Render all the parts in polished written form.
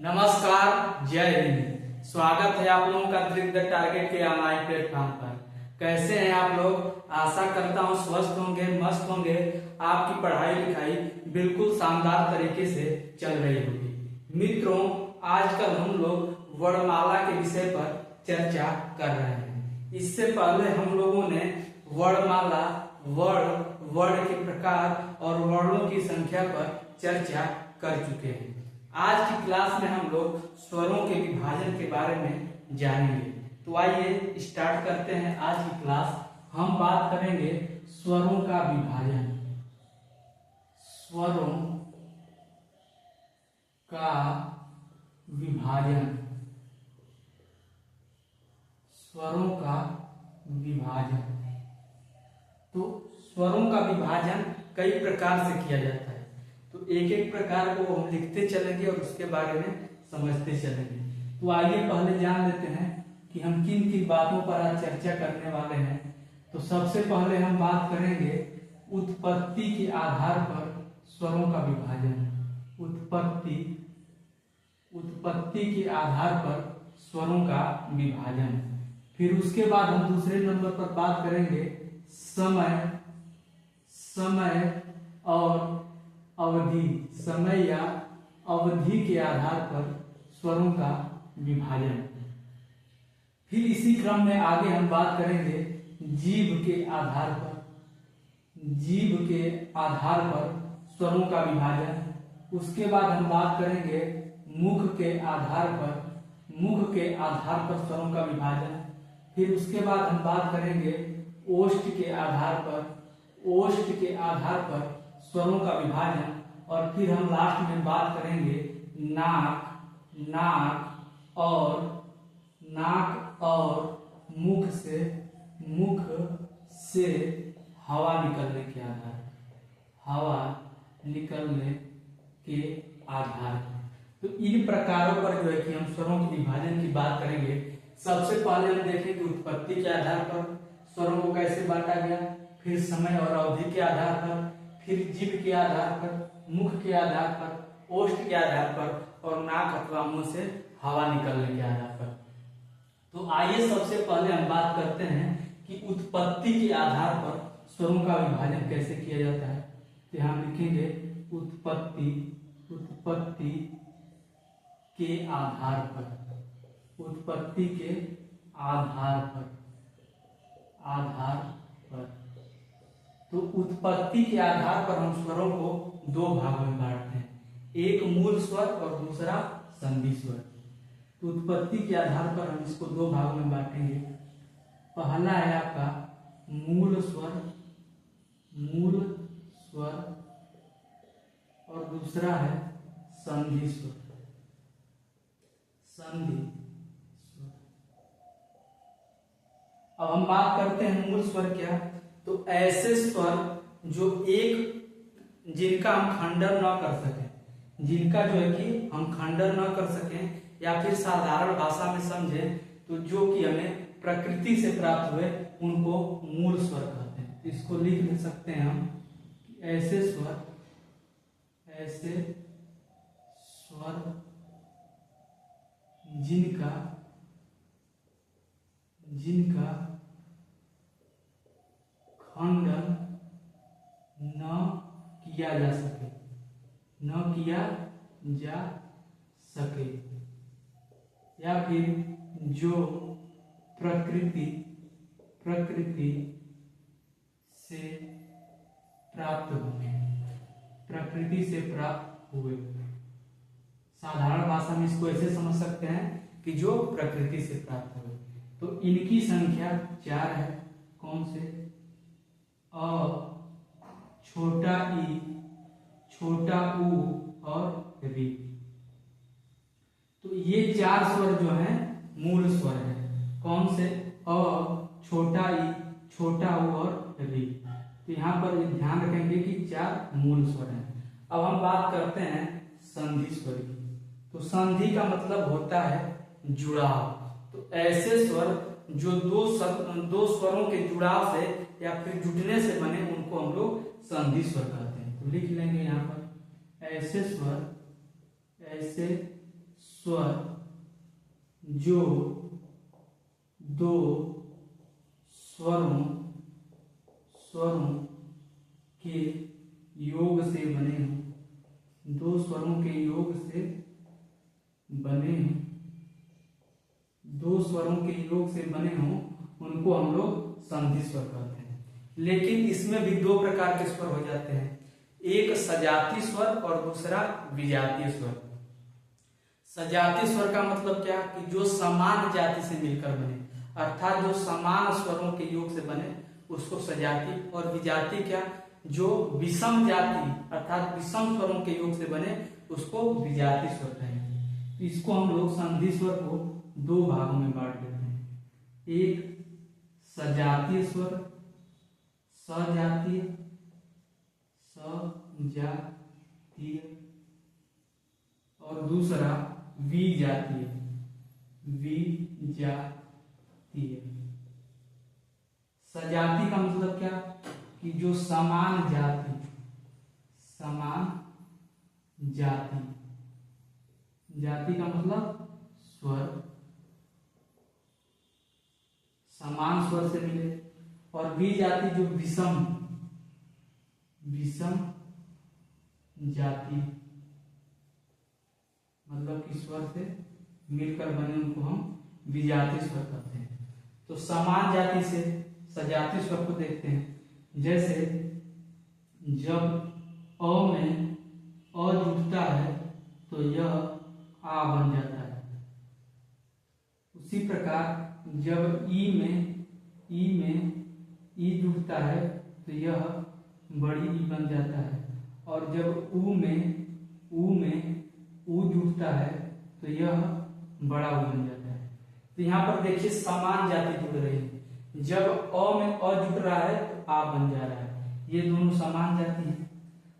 नमस्कार, जय हिंद। स्वागत है आप लोगों का द टारगेट के ऑनलाइन प्लेटफॉर्म पर। कैसे हैं आप लोग? आशा करता हूं स्वस्थ होंगे, मस्त होंगे। आपकी पढ़ाई लिखाई बिल्कुल शानदार तरीके से चल रही होगी। मित्रों, आजकल हम लोग वर्णमाला के विषय पर चर्चा कर रहे हैं। इससे पहले हम लोगों ने वर्णमाला, वर्ण के प्रकार और वर्णों की संख्या पर चर्चा कर चुके हैं। आज की क्लास में हम लोग स्वरों के विभाजन के बारे में जानेंगे। तो आइए स्टार्ट करते हैं आज की क्लास। हम बात करेंगे स्वरों का विभाजन। स्वरों का विभाजन। स्वरों का विभाजन। तो स्वरों का विभाजन कई प्रकार से किया जाता है। तो एक एक प्रकार को हम लिखते चलेंगे और उसके बारे में समझते चलेंगे। तो आइए पहले जान लेते हैं कि हम किन किन बातों पर आज चर्चा करने वाले हैं। तो सबसे पहले हम बात करेंगे उत्पत्ति के आधार पर स्वरों का विभाजन। उत्पत्ति के आधार पर स्वरों का विभाजन। फिर उसके बाद हम दूसरे नंबर पर बात करेंगे समय और अवधि। समय या अवधि के आधार पर स्वरों का विभाजन। फिर इसी क्रम में आगे हम बात करेंगे जीभ के आधार पर स्वरों का विभाजन। उसके बाद हम बात करेंगे मुख के आधार पर स्वरों का विभाजन। फिर उसके बाद हम बात करेंगे ओष्ठ के आधार पर स्वरों का विभाजन। और फिर हम लास्ट में बात करेंगे नाक और मुख से हवा निकलने के आधार। तो इन प्रकारों पर जो है कि हम स्वरों के विभाजन की बात करेंगे। सबसे पहले हम देखेंगे उत्पत्ति के आधार पर स्वरों को कैसे बांटा गया, फिर समय और अवधि के आधार पर, फिर जीभ के आधार पर, मुख के आधार पर, ओष्ठ के आधार पर और नाक अथवा मुंह से हवा निकलने के आधार पर। तो आइए सबसे पहले हम बात करते हैं कि उत्पत्ति के आधार पर स्वरों का विभाजन कैसे किया जाता है। तो हम लिखेंगे उत्पत्ति के आधार पर। तो उत्पत्ति के आधार पर हम स्वरों को दो भागों में बांटते हैं, एक मूल स्वर और दूसरा संधि स्वर। तो उत्पत्ति के आधार पर हम इसको दो भागों में बांटेंगे। पहला है आपका मूल स्वर और दूसरा है संधि स्वर। अब हम बात करते हैं मूल स्वर क्या। तो ऐसे स्वर जो जिनका हम खंडन न कर सकें, जिनका जो है कि हम खंडन न कर सकें या फिर साधारण भाषा में समझें तो जो कि हमें प्रकृति से प्राप्त हुए उनको मूल स्वर कहते हैं। इसको लिख सकते हैं हम ऐसे स्वर जिनका खंडन न किया जा सके या फिर जो प्रकृति से प्राप्त हुए। साधारण भाषा में इसको ऐसे समझ सकते हैं कि जो प्रकृति से प्राप्त हुए। तो इनकी संख्या 4 है। कौन से? अ, छोटा ई, छोटा ऊ और री। तो ये 4 स्वर जो हैं मूल स्वर है। कौन से? अ, छोटा ई, छोटा ऊ और री। तो यहाँ पर ध्यान रखेंगे कि 4 मूल स्वर हैं। अब हम बात करते हैं संधि स्वर की। तो संधि का मतलब होता है जुड़ाव। तो ऐसे स्वर जो दो स्वरों के जुड़ाव से या फिर जुटने से बने उनको हम लोग संधि स्वर कहते हैं। तो लिख लेंगे यहाँ पर ऐसे स्वर जो दो स्वरों के योग से बने हों, दो स्वरों के योग से बने हों, दो स्वरों के योग से बने हों, उनको हम लोग संधि स्वर कहते हैं। लेकिन इसमें भी दो प्रकार के स्वर हो जाते हैं, एक सजाती स्वर और दूसरा विजातीय स्वर। सजाती स्वर का मतलब क्या कि जो समान जाति से मिलकर बने, अर्थात जो समान स्वरों के योग से बने उसको सजाती, और विजातीय क्या, जो विषम जाति अर्थात विषम स्वरों के योग से बने उसको विजातीय स्वर कहेंगे। तो इसको हम लोग संधि स्वर को दो भागों में बांट देते हैं, एक सजातीय स्वर, सजातीय, और दूसरा विजातीय। सजाती का मतलब क्या कि जो समान जाति, जाति का मतलब स्वर, समान स्वर से मिले, और विजाति जो विषम जाति मतलब कि स्वर से मिलकर बने उनको हम विजातीय स्वर कहते हैं। तो समान जाति से सजातीय स्वर को देखते हैं, जैसे जब अ में अ जुड़ता है तो यह आ बन जाता है। उसी प्रकार जब ई में ई जुड़ता है तो यह बड़ी ई बन जाता है, और जब ऊ में ऊ जुड़ता है तो यह बड़ा ऊ बन जाता है। तो यहाँ पर देखिए समान जाति जुड़ रही है, जब अ में अ जुड़ रहा है तो आ बन जा रहा है, ये दोनों समान जाति है।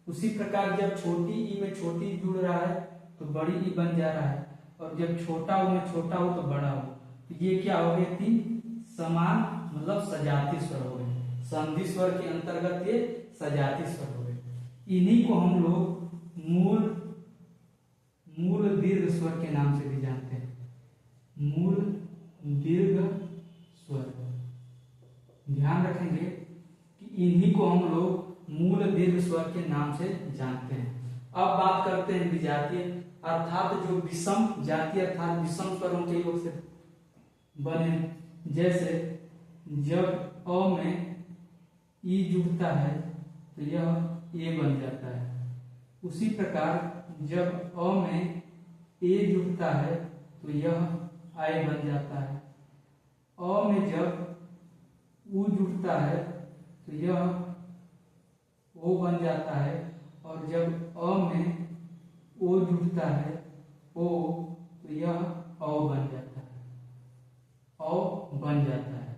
उसी प्रकार जब छोटी ई में छोटी जुड़ रहा है तो बड़ी ई बन जा रहा है, और जब छोटा ऊ में छोटा ऊ तो बड़ा ऊ, तो ये क्या हो गए, तीन समान मतलब सजाती स्वर हो गए। संधि स्वर के अंतर्गत ये सजाती स्वर हो गए। इन्हीं को हम लोग मूल दीर्घ स्वर के नाम से भी जानते हैं, मूल दीर्घ स्वर। ध्यान रखेंगे कि इन्हीं को हम लोग मूल दीर्घ स्वर के नाम से जानते हैं। अब बात करते हैं विजातीय, अर्थात जो विषम जाति अर्थात विषम स्वरों के योग से बने, जैसे जब अ में ई जुड़ता है तो यह ए बन जाता है। उसी प्रकार जब अ में ए जुड़ता है तो यह आय बन जाता है। अ में जब उ जुड़ता है तो यह ओ बन जाता है, और जब अ में ओ जुड़ता है ओ तो यह औ बन जाता है,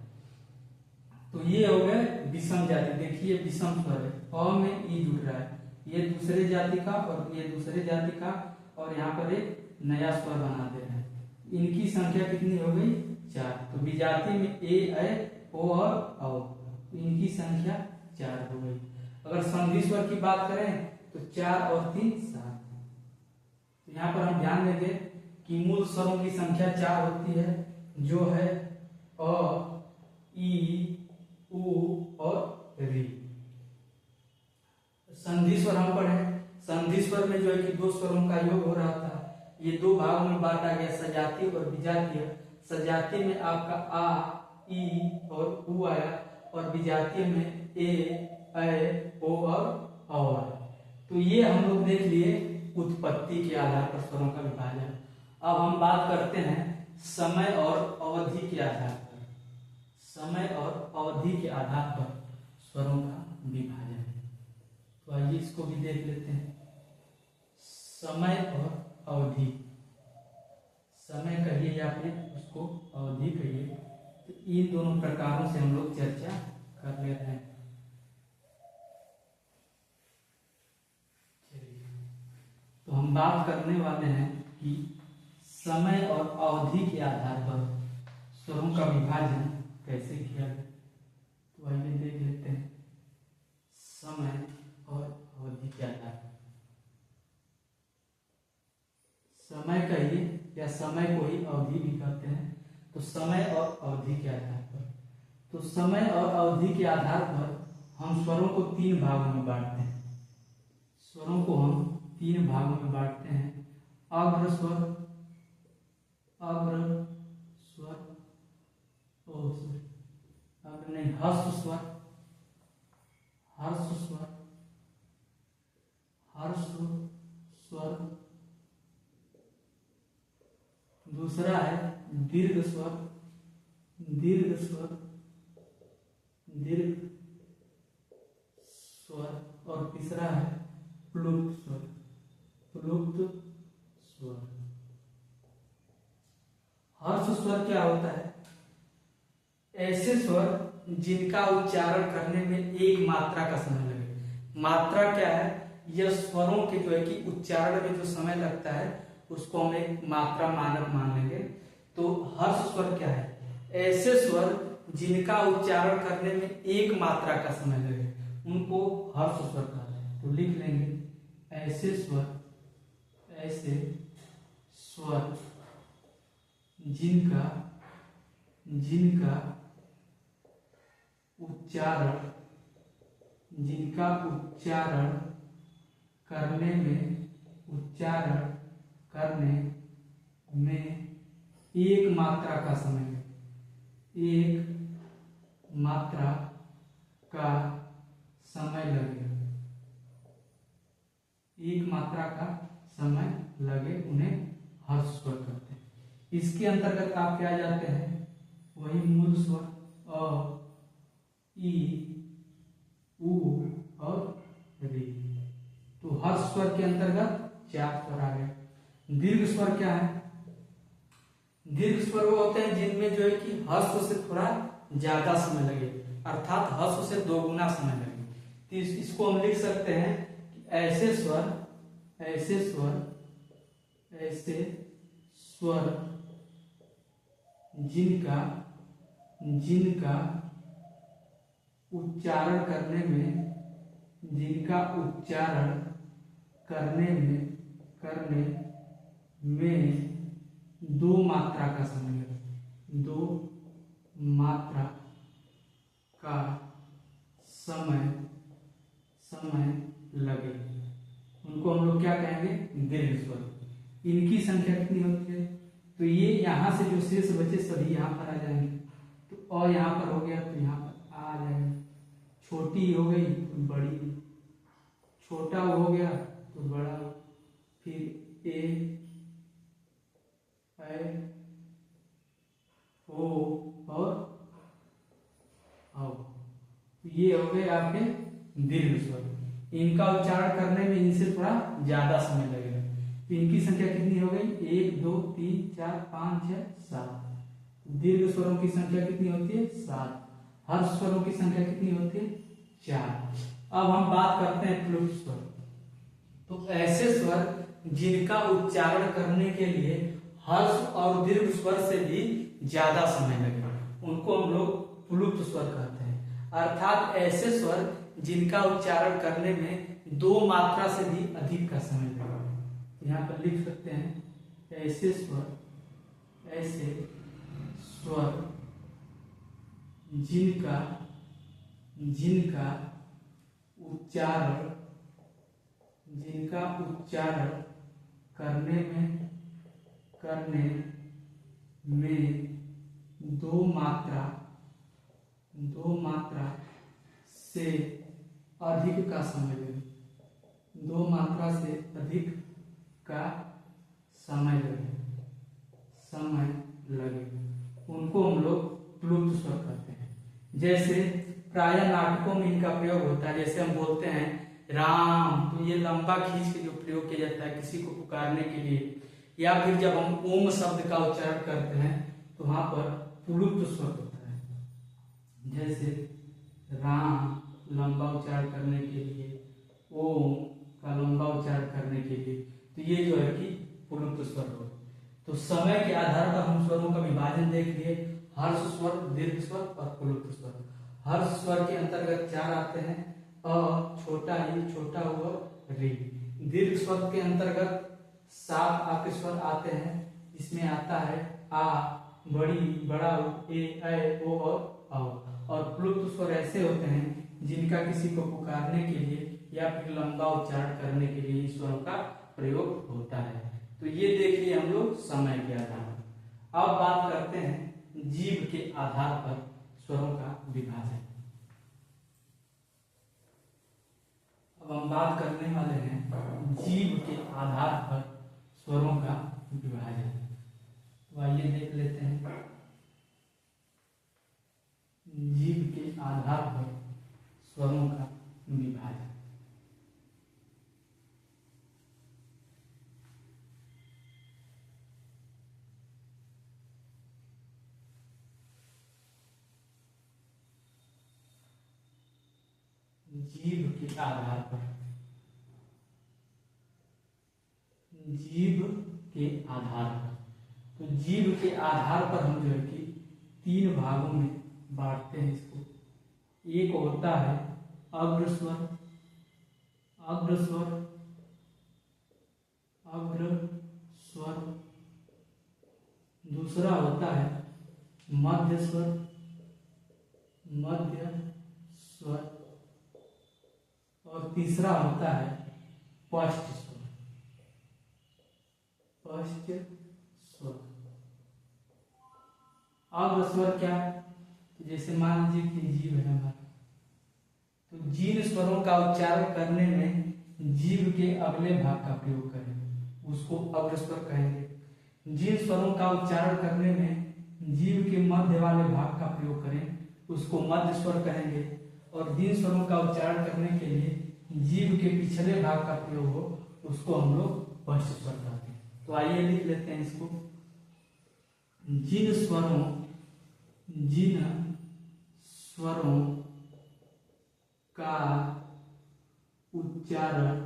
तो ये हो गए विषम जाति। देखिए विषम स्वर है, अ में ई जुड़ रहा है, ये दूसरे जाति का और ये दूसरे जाति का, और यहाँ पर एक नया स्वर बना दे रहे हैं। इनकी संख्या कितनी हो गई, 4। तो विजाति में ए ओ और औ, तो इनकी संख्या 4 हो गई। अगर संधि स्वर की बात करें तो 4 और 3 7। तो यहाँ पर हम ध्यान देंगे कि मूल स्वरों की संख्या 4 होती है, जो है अ, ई, उ और री। संधि स्वर हम पढ़े, संधि स्वर में जो है कि दो स्वरों का योग हो रहा था, ये दो भागों में बांटा गया, सजातीय और विजातीय। सजातीय में आपका आ, ई और उ आया, और विजातीय में ए, ओ और औ आया। तो ये हम लोग देख लिए उत्पत्ति के आधार पर स्वरों का विभाजन। अब हम बात करते हैं समय और अवधि के आधार पर, समय और अवधि के आधार पर स्वरों का विभाजन। तो आइए इसको भी देख लेते हैं। समय और अवधि, समय कहिए या फिर उसको अवधि कहिए, तो इन दोनों प्रकारों से हम लोग चर्चा कर लेते हैं। तो हम बात करने वाले हैं कि समय और अवधि के आधार पर स्वरों का विभाजन कैसे किया जाए। तो आइए देख लेते हैं समय और अवधि के आधार पर। समय कहिए समय को ही अवधि भी कहते हैं। तो समय और अवधि के आधार पर, तो समय और अवधि के आधार पर हम स्वरों को 3 भागों में बांटते हैं। स्वरों को हम 3 भागों में बांटते हैं। अग्र स्वर, अग्र स्वर, अग्र नहीं, ह्रस्व स्वर, ह्रस्व स्वर, ह्रस्व स्वर। दूसरा है दीर्घ स्वर, दीर्घ स्वर, दीर्घ स्वर। और तीसरा है प्लुप्त स्वर, प्लुप्त स्वर। ह्रस्व स्वर क्या होता है? ऐसे स्वर जिनका उच्चारण करने में एक मात्रा का समय लगे। मात्रा क्या है? यह स्वरों के जो है कि उच्चारण में जो समय लगता है उसको हम एक मात्रा मानक मान लेंगे। तो ह्रस्व स्वर क्या है? ऐसे स्वर जिनका उच्चारण करने में एक मात्रा का समय लगे उनको ह्रस्व स्वर कहते हैं। तो लिख लेंगे ऐसे स्वर, ऐसे स्वर जिनका जिनका उच्चारण करने में एक मात्रा का समय, एक मात्रा का समय लगे, एक मात्रा का समय लगे, उन्हें ह्रस्व स्वर कहते हैं। इसके अंतर्गत आप क्या जाते हैं? वही मूल स्वर अ, ई, उ और री। तो ह्रस्व स्वर के अंतर्गत 4 स्वर आ गए। दीर्घ स्वर क्या है? दीर्घ स्वर वो होते हैं जिनमें जो है कि ह्रस्व से थोड़ा ज्यादा समय लगे, अर्थात ह्रस्व से 2 गुना समय लगे। तो इसको हम लिख सकते हैं कि ऐसे स्वर, ऐसे स्वर, ऐसे स्वर जिनका उच्चारण करने में 2 मात्रा का समय लगे, 2 मात्रा का समय लगे, उनको हम लोग क्या कहेंगे? दीर्घ स्वर। इनकी संख्या कितनी होती है? तो ये यहाँ से जो शेष बचे सभी यहाँ पर आ जाएंगे। तो अ यहाँ पर हो गया तो यहाँ पर आ जाएंगे। छोटी हो गई तो बड़ी, छोटा हो गया तो बड़ा, फिर ए, ओ और औ। तो ये हो गए आपके दीर्घ स्वर। इनका उच्चारण करने में इनसे थोड़ा ज्यादा समय लगेगा। तो इनकी संख्या कितनी हो गई? 1 2 3 4 5 6 7। दीर्घ स्वरों की संख्या कितनी होती है? 7। ह्रस्व स्वरों की संख्या कितनी होती है? 4। अब हम बात करते हैं प्लुप्त स्वर। तो ऐसे स्वर जिनका उच्चारण करने के लिए ह्रस्व और दीर्घ स्वर से भी ज्यादा समय लगेगा उनको हम लोग प्लुप्त स्वर कहते हैं। अर्थात ऐसे स्वर जिनका उच्चारण करने में 2 मात्रा से भी अधिक का समय लगेगा। तो यहाँ पर लिख सकते हैं ऐसे स्वर जिनका उच्चारण करने में 2 मात्रा से अधिक का समय लगे, 2 मात्रा से अधिक का समय लगे, उनको हम लोग प्लुप्त स्वर कहते हैं। जैसे प्रायः नाटकों में इनका प्रयोग होता है। जैसे हम बोलते हैं राम, तो ये लंबा खींच के जो प्रयोग किया जाता है किसी को पुकारने के लिए, या फिर जब हम ओम शब्द का उच्चारण करते हैं तो वहां पर प्लुप्त स्वर होता है। जैसे राम लंबा उच्चारण करने के लिए, ओम का लंबा उच्चारण करने के लिए, तो ये जो है कि प्लुप्त स्वर हो। तो समय के आधार पर हम स्वरों का विभाजन देख लिए, ह्रस्व स्वर, दीर्घ स्वर और प्लुप्त स्वर। ह्रस्व स्वर के अंतर्गत 4 आते हैं, अ, छोटा ई, छोटा हुआ, री। दीर्घ स्वर के अंतर्गत 7 आपके स्वर आते हैं, जिसमें आता है आ, बड़ी, बड़ा उ, ए, ओ और औ। और प्लुप्त स्वर ऐसे होते हैं जिनका किसी को पुकारने के लिए या फिर लंबा उच्चारण करने के लिए स्वरों का प्रयोग होता है। तो ये देख लिए हम लोग समय के आधार पर। अब बात करते हैं जीभ के आधार पर स्वरों का विभाजन। अब हम बात करने वाले हैं जीभ के आधार पर स्वरों का विभाजन। तो आइए देख लेते हैं जीभ के आधार पर स्वरों का विभाजन। जीभ के आधार पर, जीभ के आधार पर, तो जीभ के आधार पर हम जो है कि 3 भागों में बांटते हैं इसको। एक होता है अग्रस्वर, अग्रस्वर, अग्रस्वर। दूसरा होता है मध्य स्वर, मध्य स्वर। और तीसरा होता है पश्च स्वर, पश्च स्वर। अग्रस्वर क्या? जैसे मान लीजिए कि जीभ है हमारा, तो जिन स्वरों का उच्चारण करने में जीभ के अगले भाग का प्रयोग करें उसको अग्रस्वर कहेंगे। जिन स्वरों का उच्चारण करने में जीभ के मध्य वाले भाग का प्रयोग करें उसको मध्य स्वर कहेंगे। और जिन स्वरों का उच्चारण करने के लिए जीभ के पिछले भाग का प्रयोग हो उसको हम लोग पश्च स्वर कहते हैं। तो आइए लिख लेते हैं इसको। जिन स्वरों, जिन स्वरों का उच्चारण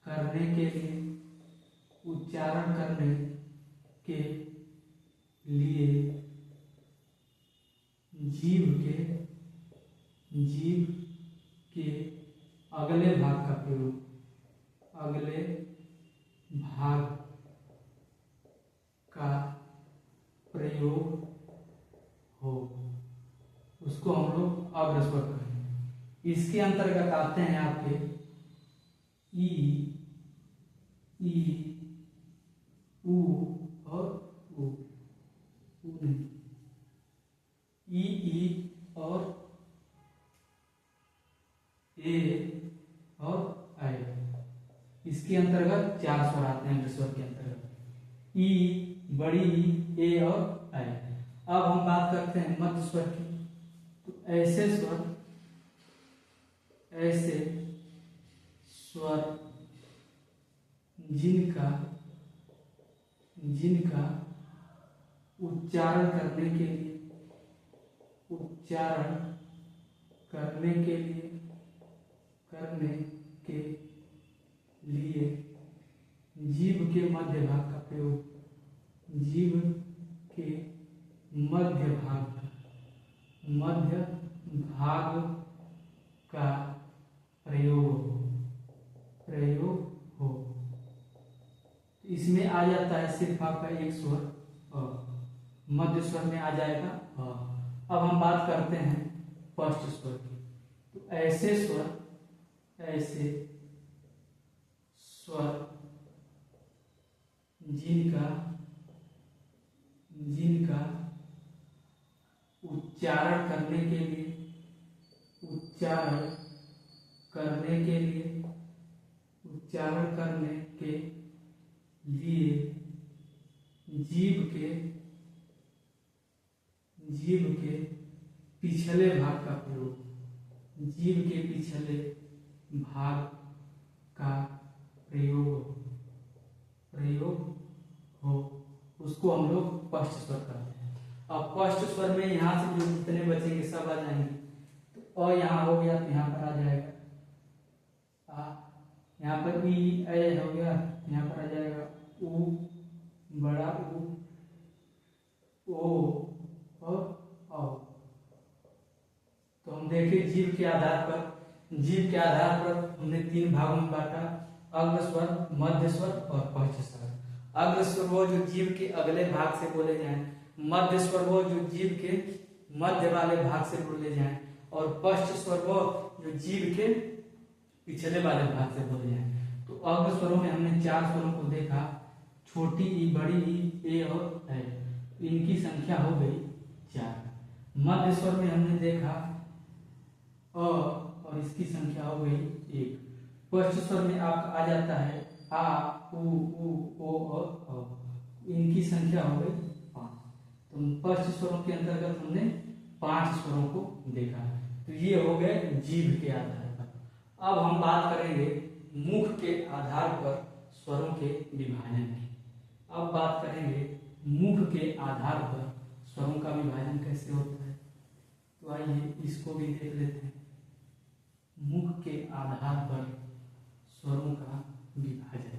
करने के लिए, उच्चारण करने के लिए जीभ के अगले भाग का प्रयोग, अगले भाग का प्रयोग हो उसको हम लोग अग्रस्वर कहेंगे। इसके अंतर्गत आते हैं आपके ई, उ और उ। नहीं, ई और ए और ऐ। इसके अंतर्गत 4 स्वर आते हैं अग्रस्वर के अंतर्गत, ई, बड़ी ई, ए और ऐ। अब हम बात करते हैं मध्य स्वर की। तो ऐसे स्वर जिनका उच्चारण करने के लिए जीभ के मध्य भाग का प्रयोग, जीभ के मध्य भाग का प्रयोग हो। इसमें आ जाता है सिर्फ आपका एक स्वर अ, मध्य स्वर में आ जाएगा अ। अब हम बात करते हैं पश्च स्वर की। तो ऐसे स्वर जिनका उच्चारण करने के लिए जीभ के पिछले भाग का प्रयोग, जीभ के पिछले भाग का प्रयोग हो उसको हम लोग पश्च स्वर कहते हैं। अब पश्च स्वर में यहाँ से जो जितने बचेंगे सब आ जाएंगे। तो अ यहाँ हो गया तो यहाँ पर आ जाएगा आ, यहाँ पर ई, ऐ हो गया, यहाँ पर आ जाएगा उ, बड़ा उ, ओ और औ। तो हम देखें जीभ के आधार पर हमने 3 भागों में बांटा। अग्र स्वर, मध्य स्वर और पश्च स्वर। अग्र स्वर वो जो जीभ के अगले भाग से बोले जाएं, मध्य स्वर वो जो जीभ के मध्य वाले भाग से बोले जाएं, और पश्च स्वर वो जो जीभ के पिछले वाले भाग से बोले जाएं। तो अग्र स्वरों में हमने 4 स्वरों को देखा, छोटी ई, बड़ी ई, ए और ऐ। इनकी संख्या हो गई 4। मध्य स्वर में हमने देखा अ और इसकी संख्या हो गई 1। पश्च स्वर में आपका आ जाता है आ, उ, ओ और औ। इनकी संख्या हो गई 5। तो पश्च स्वरों के अंतर्गत हमने 5 स्वरों को देखा। तो ये हो गए जीभ के आधार पर। अब हम बात करेंगे मुख के आधार पर स्वरों के विभाजन की। अब बात करेंगे मुख के आधार पर स्वरों का विभाजन कैसे होता है। तो आइए इसको भी देख लेते हैं। मुख के आधार पर स्वरों का विभाजन।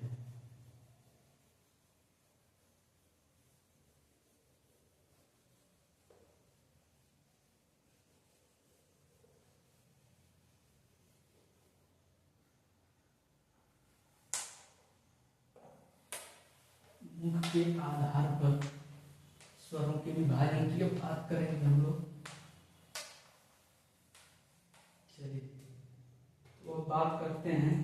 मुख के आधार पर स्वरों के विभाजन की बात करेंगे हम लोग। चलिए तो बात करते हैं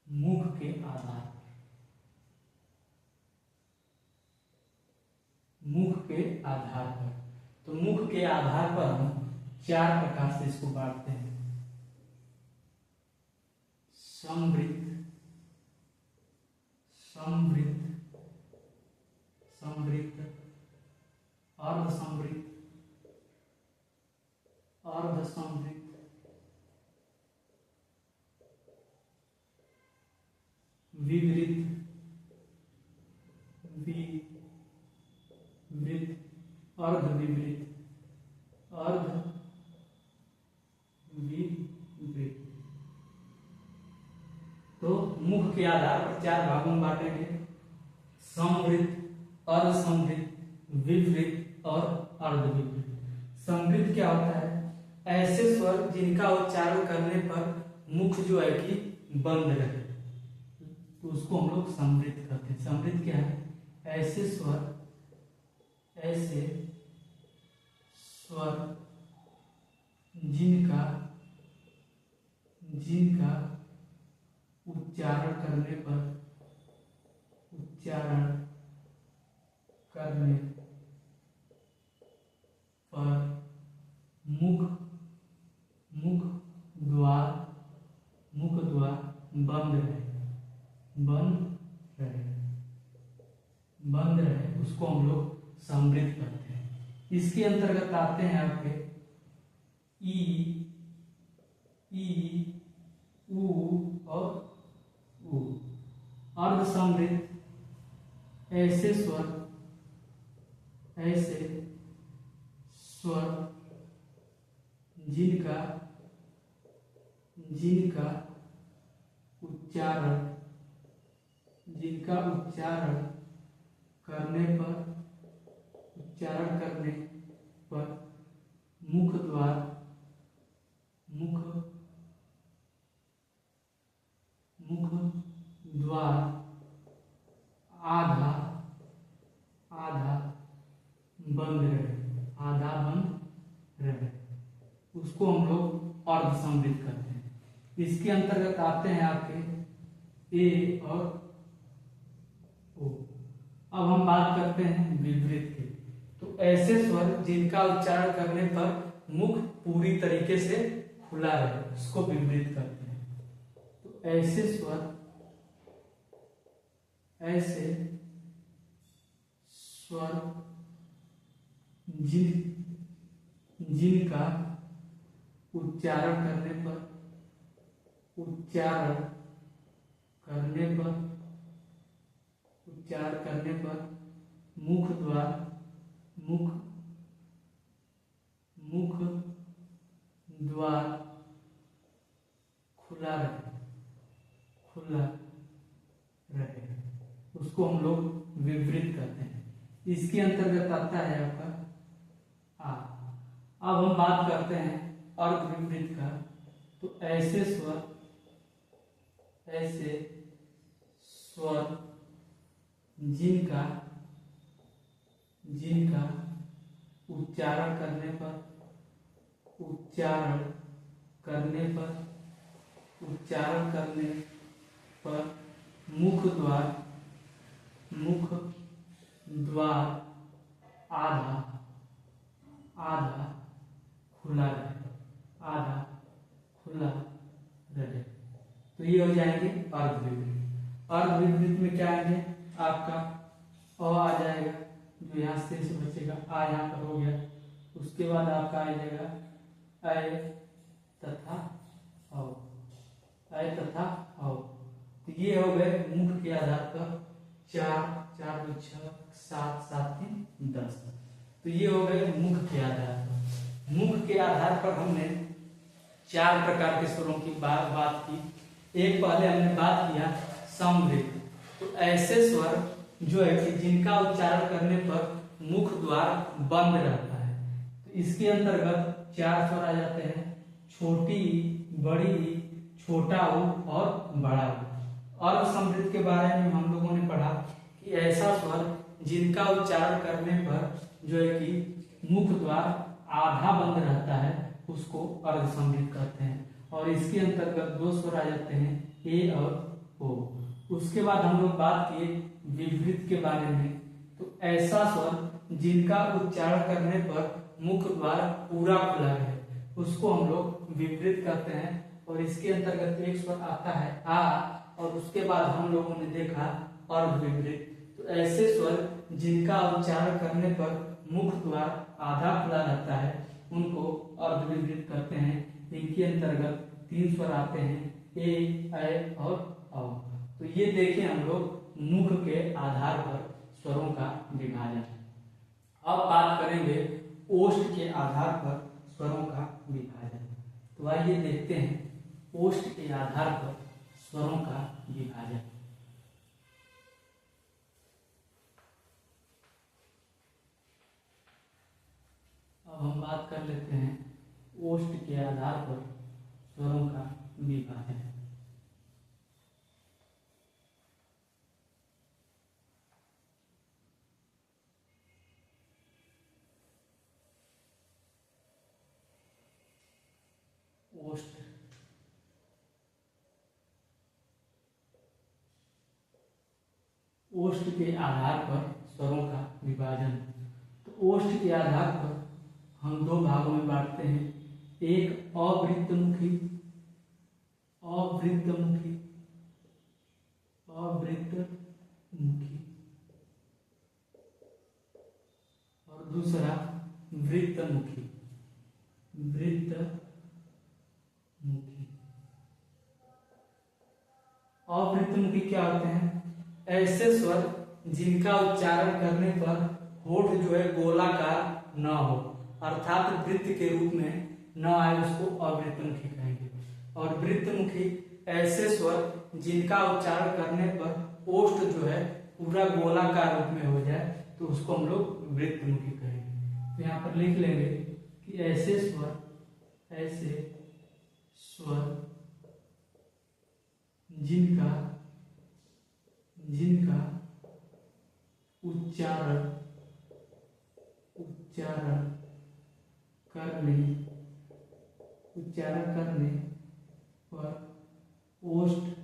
मुख के आधार पर। मुख के आधार पर, तो मुख के आधार पर हम 4 प्रकार से इसको बांटते हैं। समवृत्त, समवृत्त, समवृत्त, अर्धसमवृत्त, अर्धसमवृत्त, विवृत्त, विवृत्त, अर्धविवृत्त, अर्धविवृत्त। तो मुख के आधार पर 4 भागों में बांटेंगे, समवृत्त, अर्धसमवृत्त, विवृत्त और अर्धविवृत्त। समवृत्त क्या होता है? ऐसे स्वर जिनका उच्चारण करने पर मुख जो है कि बंद रहे, तो उसको हम लोग समवृत्त कहते हैं। समवृत्त क्या है? ऐसे स्वर, ऐसे स्वर जिनका जिनका उच्चारण करने पर, उच्चारण करने पर मुख मुख द्वार बंद रहे, बंद रहे, उसको हम लोग समवृत्त करते हैं। इसके अंतर्गत आते हैं आपके ई, उ और उ। अर्धसमवृत्त, ऐसे स्वर जिनका उच्चारण करने पर मुख द्वार आधा बंद रहे, उसको हम लोग अर्धसमवृत्त करते हैं। इसके अंतर्गत आते हैं आपके ए और ओ। अब हम बात करते हैं विवृत्त की। तो ऐसे स्वर जिनका उच्चारण करने पर मुख पूरी तरीके से खुला रहे, उसको विवृत्त करते हैं। तो ऐसे स्वर जिनका उच्चारण करने पर मुख द्वार खुला रहे, उसको हम लोग विवृत्त करते हैं। इसके अंतर्गत आता है आपका आ। अब हम बात करते हैं अर्धविवृत्त का। तो ऐसे स्वर ऐसे स्वर जिनका जिनका उच्चारण करने पर उच्चारण करने पर मुख द्वार आधा आधा खुला रहे। तो ये हो जाएंगे अर्धविपरीत। अर्धविपरीत में क्या आएंगे, आपका अ आ जाएगा, जो यहाँ से बचेगा, आ यहाँ पर हो गया। उसके बाद आपका आ जाएगा अय तथा औ, अय तथा औ। तो ये हो गए मुख के आधार पर 4 4 2 6 7 7 3 10। तो ये हो गए मुख के आधार पर। मुख के आधार पर हमने 4 प्रकार के स्वरों की बात की। एक पहले हमने बात किया समवृत्त। तो ऐसे स्वर जो है कि जिनका उच्चारण करने पर मुख द्वार बंद रहता है। तो इसके अंतर्गत 4 स्वर आ जाते हैं, छोटी, बड़ी, छोटा ऊ और बड़ा ऊ। अर्ध समवृत्त के बारे में हम लोगों ने पढ़ा कि ऐसा स्वर जिनका उच्चारण करने पर जो है कि मुख द्वार आधा बंद रहता है, उसको अर्ध समवृत्त कहते हैं। और इसके अंतर्गत 2 स्वर आ जाते हैं, ए और ओ। उसके बाद हम लोग बात किए विपरीत के बारे में। तो ऐसा स्वर जिनका उच्चारण करने पर मुख द्वार पूरा खुला है, उसको हम लोग विपरीत कहते हैं। और इसके अंतर्गत एक स्वर आता है आ, और उसके बाद हम लोगों ने देखा अर्धविपरीत। तो ऐसे स्वर जिनका उच्चारण करने पर मुख द्वार आधा खुला रहता है, उनको अर्धविपरीत कहते हैं। इनके अंतर्गत 3 स्वर आते हैं, ए, ऐ और औ। तो ये देखें हम लोग मुख के आधार पर स्वरों का विभाजन। अब बात करेंगे ओष्ठ के आधार पर स्वरों का विभाजन। तो आइए देखते हैं ओष्ठ के आधार पर स्वरों का विभाजन। अब हम बात कर लेते हैं ओष्ठ के आधार पर स्वरों का विभाजन। ओष्ठ ओष्ठ के आधार पर स्वरों का विभाजन। तो ओष्ठ के आधार पर हम 2 भागों में बांटते हैं, एक अवृत्तमुखी और दूसरा वृत्तमुखी। अवृत्तमुखी क्या होते हैं, ऐसे स्वर जिनका उच्चारण करने पर होठ जो है गोलाकार न हो, अर्थात वृत्त के रूप में न आए, उसको अवृत्तमुखी कहेंगे। और वृत्तमुखी ऐसे स्वर जिनका उच्चारण करने पर ओष्ठ जो है पूरा गोलाकार रूप में हो जाए, तो उसको हम लोग वृत्तमुखी कहेंगे। तो यहाँ पर लिख लेंगे कि ऐसे स्वर जिनका उच्चारण करने पर ओष्ठ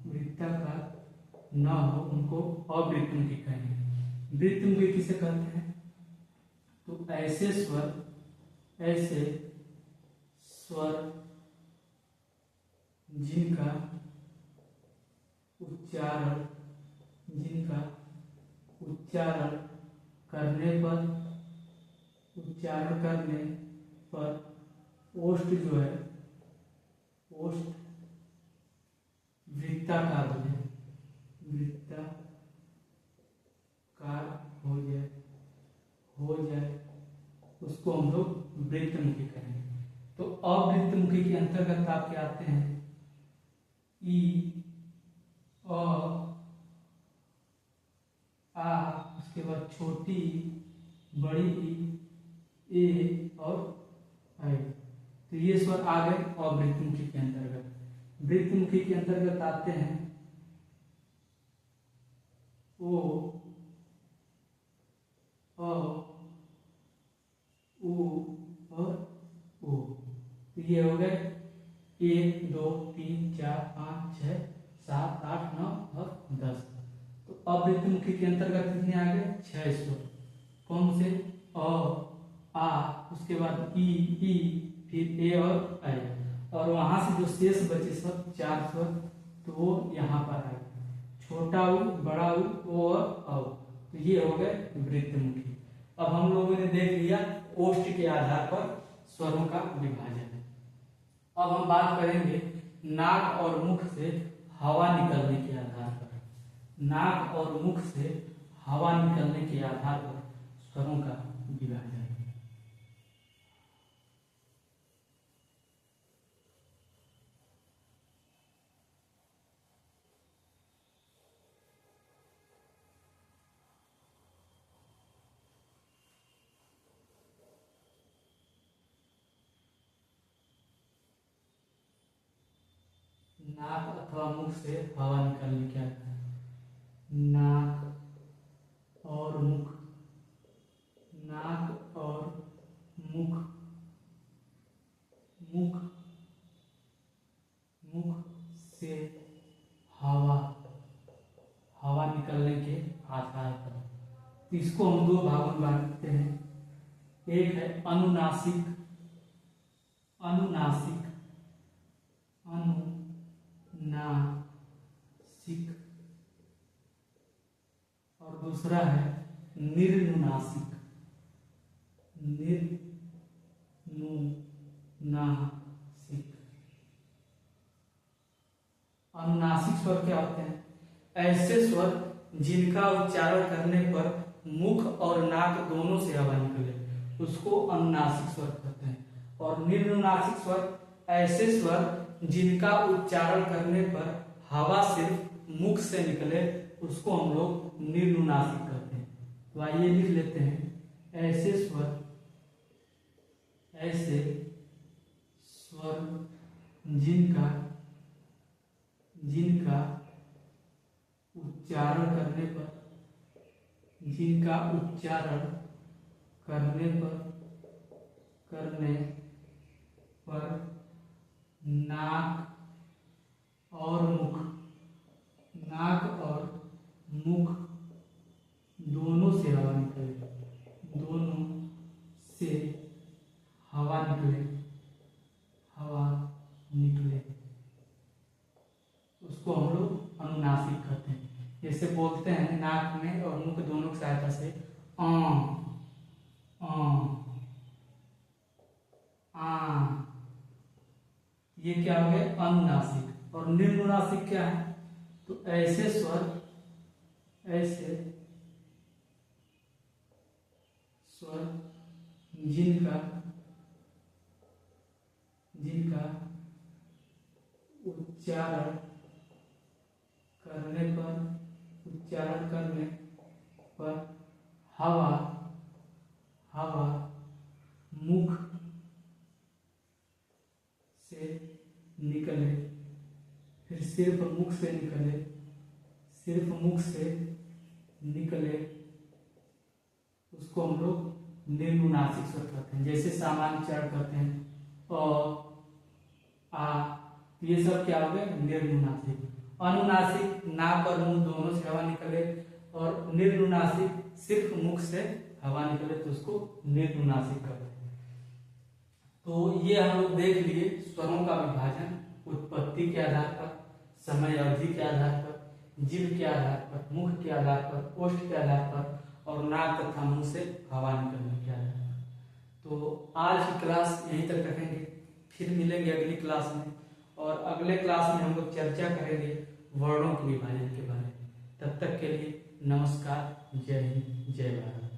वृत्ताकार न हो, उनको अवृत्तमुखी कहेंगे। वृत्तमुखी किसे कहते हैं, तो ऐसे स्वर जिनका उच्चारण करने पर ओष्ठ जो है वृत्ताकार हो जाए, उसको हम लोग वृत्तमुखी कहेंगे। तो अवृत्तमुखी के अंतर्गत आपके आते हैं ई, अ, आ, उसके बाद छोटी, बड़ी ई, ए और ऐ। तो ये स्वर आ गए अवृत्तमुखी के अंतर्गत। वृत्तमुखी के अंतर्गत आते हैं ओ, अ, उ और ओ। तो ये हो गए 1 2 3 4 5 6 7 8 9 और 10। तो अवृत्तमुखी के अंतर्गत कितने आ गए 6 स्वर। कौन से? अ, आ, उसके बाद ई, फिर ए और ऐ। और वहां से जो शेष बचे स्वर 4 स्वर, तो वो यहाँ पर आए, छोटा उ, बड़ा उ, ओ और औ। तो ये हो गए वृत्तमुखी। अब हम लोगों ने देख लिया ओष्ठ के आधार पर स्वरों का विभाजन। अब हम बात करेंगे नाक और मुख से हवा निकलने के आधार पर। नाक और मुख से हवा निकलने के आधार पर स्वरों का विभाजन। नाक अथवा मुख से हवा निकलने के आधार। नाक और मुख, नाक और मुख, मुख मुख से हवा, हवा निकलने के आधार पर। तो इसको हम दो भागों में बांटते हैं। एक है अनुनासिक, अनुनासिक, अनुनासिक, और दूसरा है निर्नुनासिक, निर्नुनासिक। अनुनासिक स्वर क्या होते हैं? ऐसे स्वर जिनका उच्चारण करने पर मुख और नाक दोनों से हवा निकले, उसको अनुनासिक स्वर कहते हैं। और निर्नुनासिक स्वर ऐसे स्वर जिनका उच्चारण करने पर हवा सिर्फ मुख से निकले, उसको हम लोग निर्नुनासिक कहते हैं। तो आइए लिख लेते हैं, ऐसे स्वर, ऐसे स्वर जिनका उच्चारण करने पर, जिनका उच्चारण करने पर नाक और मुख, नाक और मुख दोनों से हवा निकले, दोनों से हवा निकले, हवा निकले, उसको हम लोग अनुनासिक कहते हैं। जैसे बोलते हैं नाक में और मुख दोनों की सहायता से आ, ये क्या हो गया? अनुनासिक। और निर्नुनासिक क्या है? तो ऐसे स्वर, ऐसे स्वर जिनका उच्चारण करने पर हवा मुख से निकले, फिर सिर्फ मुख से निकले, सिर्फ मुख से निकले, उसको हम लोग निर्नुनासिक स्वर कहते हैं। जैसे सामान्य उच्चारण करते हैं अ, आ, ये सब क्या हो गए? निर्नुनासिक। अनुनासिक नाक और मुंह दोनों से हवा निकले, और निर्नुनासिक सिर्फ मुख से हवा निकले, तो उसको निर्नुनासिक कहते हैं। तो ये हम लोग देख लिए स्वरों का विभाजन उत्पत्ति के आधार पर, समय अवधि के आधार पर, जीभ के आधार पर, मुख के आधार पर, ओष्ठ के आधार पर, और नाक तथा मुंह से हवा निकलने के आधार पर। तो आज की क्लास यहीं तक रखेंगे, फिर मिलेंगे अगली क्लास में, और अगले क्लास में हम लोग चर्चा करेंगे वर्णों के विभाजन के बारे में। तब तक के लिए नमस्कार, जय हिंद, जय भारत।